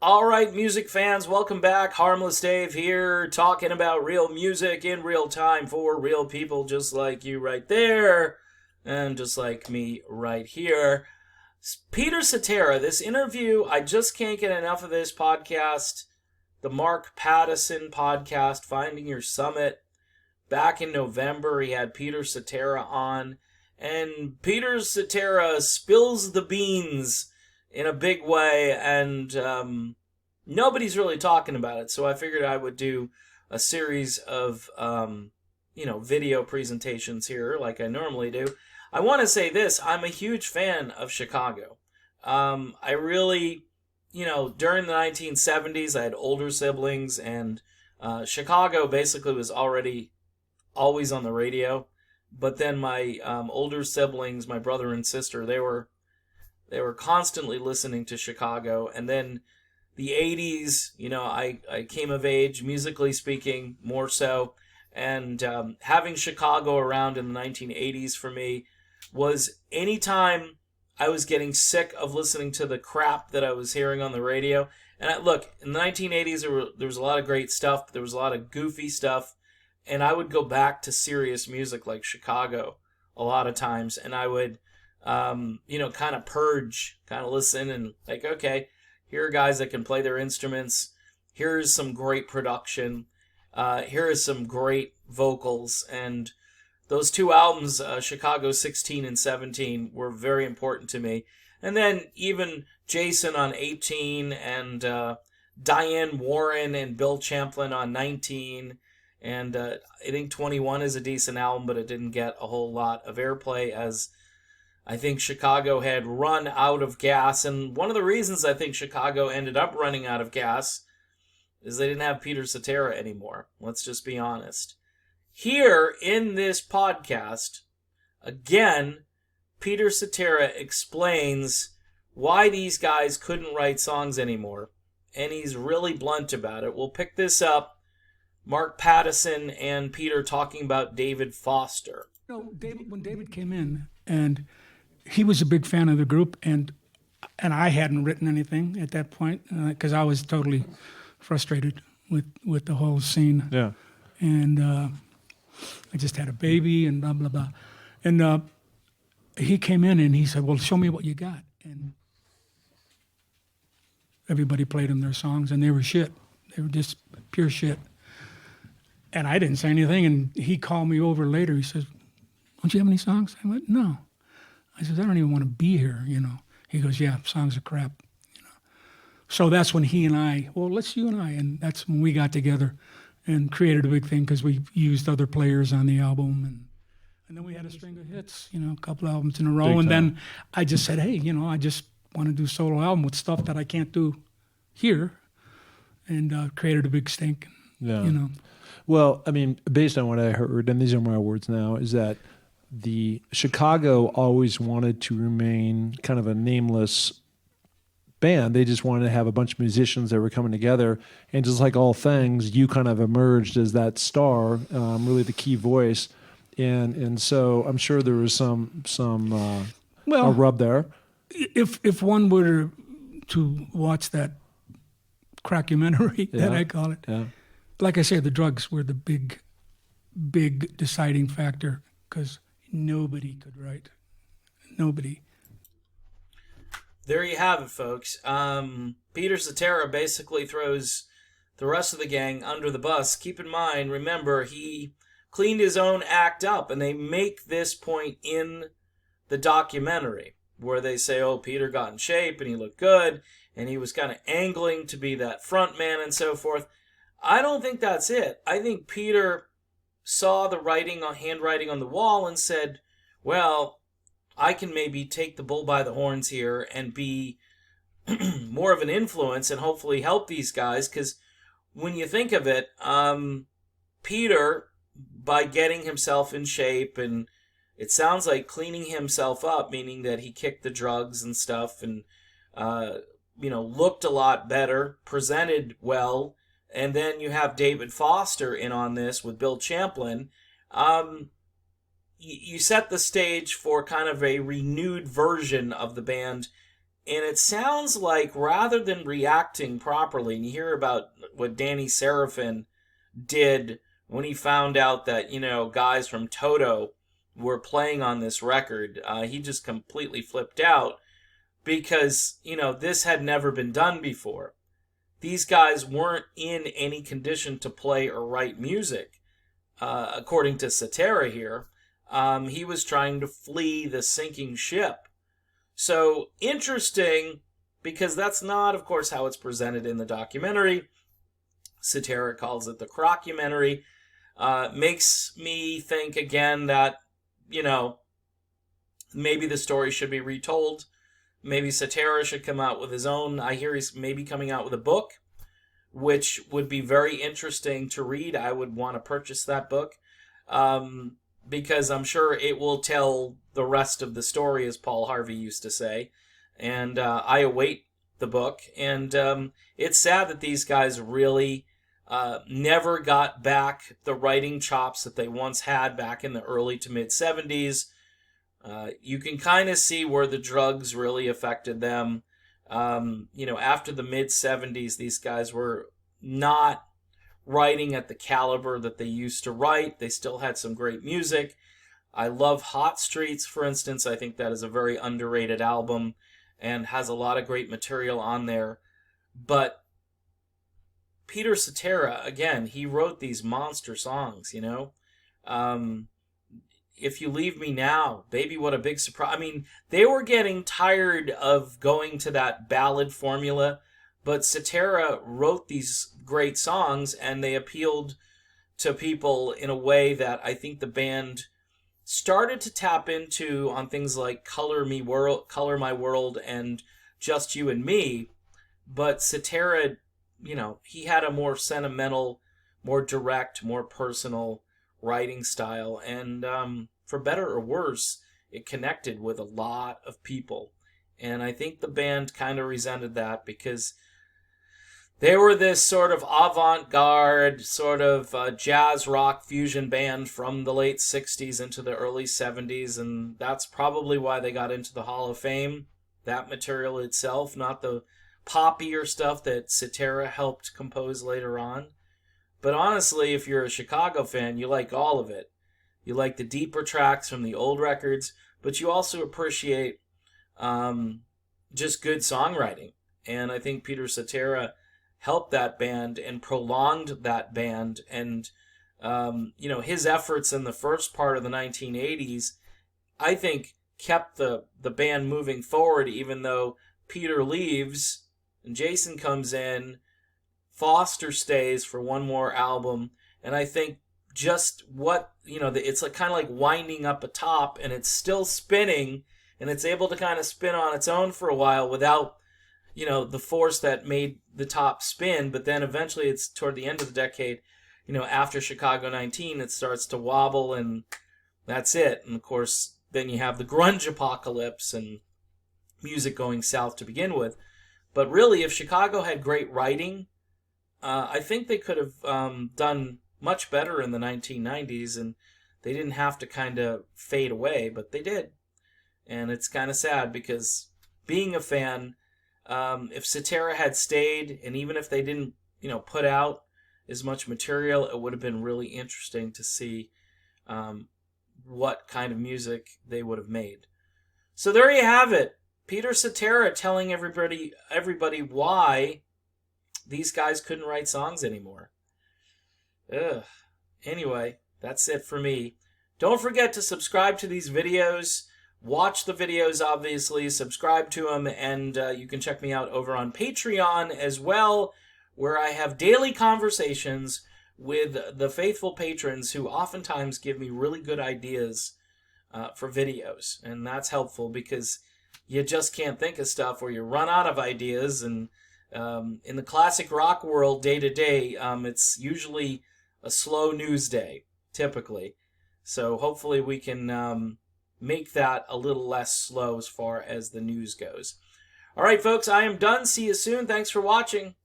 All right, music fans, welcome back. Harmless Dave here, talking about real music in real time for real people just like you right there, and just like me right here. Peter Cetera, this interview, I just can't get enough of this podcast. The Mark Pattison podcast, Finding Your Summit. Back in November, he had Peter Cetera on, and Peter Cetera spills the beans in a big way, and nobody's really talking about it. So I figured I would do a series of video presentations here, like I normally do. I want to say this: I'm a huge fan of Chicago. I really, during the 1970s, I had older siblings, and Chicago basically was already always on the radio. But then my older siblings, my brother and sister, they were constantly listening to Chicago. And then the 80s, I came of age, musically speaking, more so. And having Chicago around in the 1980s for me was anytime I was getting sick of listening to the crap that I was hearing on the radio. And look, in the 1980s, there was a lot of great stuff, but there was a lot of goofy stuff. And I would go back to serious music like Chicago a lot of times. And I would kind of purge, kind of listen and like, okay, here are guys that can play their instruments. Here's some great production. Here is some great vocals. And those two albums, Chicago 16 and 17, were very important to me. And then even Jason on 18 and Diane Warren and Bill Champlin on 19. And I think 21 is a decent album, but it didn't get a whole lot of airplay as I think Chicago had run out of gas. And one of the reasons I think Chicago ended up running out of gas is they didn't have Peter Cetera anymore. Let's just be honest. Here in this podcast, again, Peter Cetera explains why these guys couldn't write songs anymore. And he's really blunt about it. We'll pick this up. Mark Pattison and Peter talking about David Foster. When David came in, and he was a big fan of the group, and I hadn't written anything at that point because I was totally frustrated with the whole scene. Yeah. And I just had a baby and blah, blah, blah. And he came in and he said, well, show me what you got. And everybody played him their songs, and they were shit. They were just pure shit. And I didn't say anything, and he called me over later. He says, don't you have any songs? I went, no. I said, I don't even want to be here, He goes, yeah, songs are crap, So that's when he and I, let's you and I, and that's when we got together and created a big thing because we used other players on the album. And then we had a string of hits, a couple albums in a row. And then I just said, hey, I just want to do a solo album with stuff that I can't do here, and created a big stink, Yeah. Well, I mean, based on what I heard, and these are my words now, is that the Chicago always wanted to remain kind of a nameless band. They just wanted to have a bunch of musicians that were coming together, and just like all things, you kind of emerged as that star, really the key voice, and so I'm sure there was some a rub there. If one were to watch that crackumentary, that I call it. Yeah. Like I say, the drugs were the big deciding factor because nobody could write. Nobody. There you have it, folks. Peter Cetera basically throws the rest of the gang under the bus. Keep in mind, remember, he cleaned his own act up, and they make this point in the documentary where they say, oh, Peter got in shape and he looked good, and he was kind of angling to be that front man and so forth. I don't think that's it. I think Peter saw the handwriting on the wall and said, well, I can maybe take the bull by the horns here and be more of an influence and hopefully help these guys. Because when you think of it, Peter, by getting himself in shape, and it sounds like cleaning himself up, meaning that he kicked the drugs and stuff and, looked a lot better, presented well. And then you have David Foster in on this with Bill Champlin. You set the stage for kind of a renewed version of the band And it sounds like rather than reacting properly, and you hear about what Danny Seraphin did when he found out that, guys from Toto were playing on this record, he just completely flipped out because, this had never been done before. These guys weren't in any condition to play or write music, according to Cetera here. He was trying to flee the sinking ship. So, interesting, because that's not, of course, how it's presented in the documentary. Cetera calls it the crockumentary. Makes me think, again, that, maybe the story should be retold. Maybe Cetera should come out with his own. I hear he's maybe coming out with a book, which would be very interesting to read. I would want to purchase that book. Because I'm sure it will tell the rest of the story, as Paul Harvey used to say. And I await the book. And it's sad that these guys really never got back the writing chops that they once had back in the early to mid-'70s. You can kind of see where the drugs really affected them. After the mid-'70s, these guys were not writing at the caliber that they used to write. They still had some great music. I love Hot Streets, for instance. I think that is a very underrated album and has a lot of great material on there. But Peter Cetera, again, he wrote these monster songs, If You Leave Me Now, Baby What a Big Surprise. I mean, they were getting tired of going to that ballad formula, but Cetera wrote these great songs, and they appealed to people in a way that I think the band started to tap into on things like Color My World, and Just You and Me. But Cetera, he had a more sentimental, more direct, more personal writing style, and for better or worse, it connected with a lot of people. And I think the band kind of resented that because they were this sort of avant-garde, sort of jazz rock fusion band from the late 60s into the early 70s, and that's probably why they got into the Hall of Fame. That material itself, not the poppier stuff that Cetera helped compose later on. But honestly, if you're a Chicago fan, you like all of it. You like the deeper tracks from the old records, but you also appreciate just good songwriting. And I think Peter Cetera helped that band and prolonged that band. And, his efforts in the first part of the 1980s, I think, kept the band moving forward, even though Peter leaves and Jason comes in. Foster stays for one more album. And I think just what, it's like kind of like winding up a top, and it's still spinning, and it's able to kind of spin on its own for a while without the force that made the top spin. But then eventually it's toward the end of the decade, after Chicago 19, it starts to wobble, and that's it. And of course, then you have the grunge apocalypse and music going south to begin with. But really, if Chicago had great writing, I think they could have done much better in the 1990s, and they didn't have to kind of fade away, but they did. And it's kind of sad because being a fan, if Cetera had stayed, and even if they didn't, put out as much material, it would have been really interesting to see what kind of music they would have made. So there you have it. Peter Cetera telling everybody why these guys couldn't write songs anymore. Ugh. Anyway, that's it for me. Don't forget to subscribe to these videos. Watch the videos, obviously. Subscribe to them, and you can check me out over on Patreon as well, where I have daily conversations with the faithful patrons who oftentimes give me really good ideas for videos. And that's helpful because you just can't think of stuff, or you run out of ideas. And in the classic rock world, day to day, it's usually a slow news day, typically. So hopefully we can make that a little less slow as far as the news goes. All right, folks, I am done. See you soon. Thanks for watching.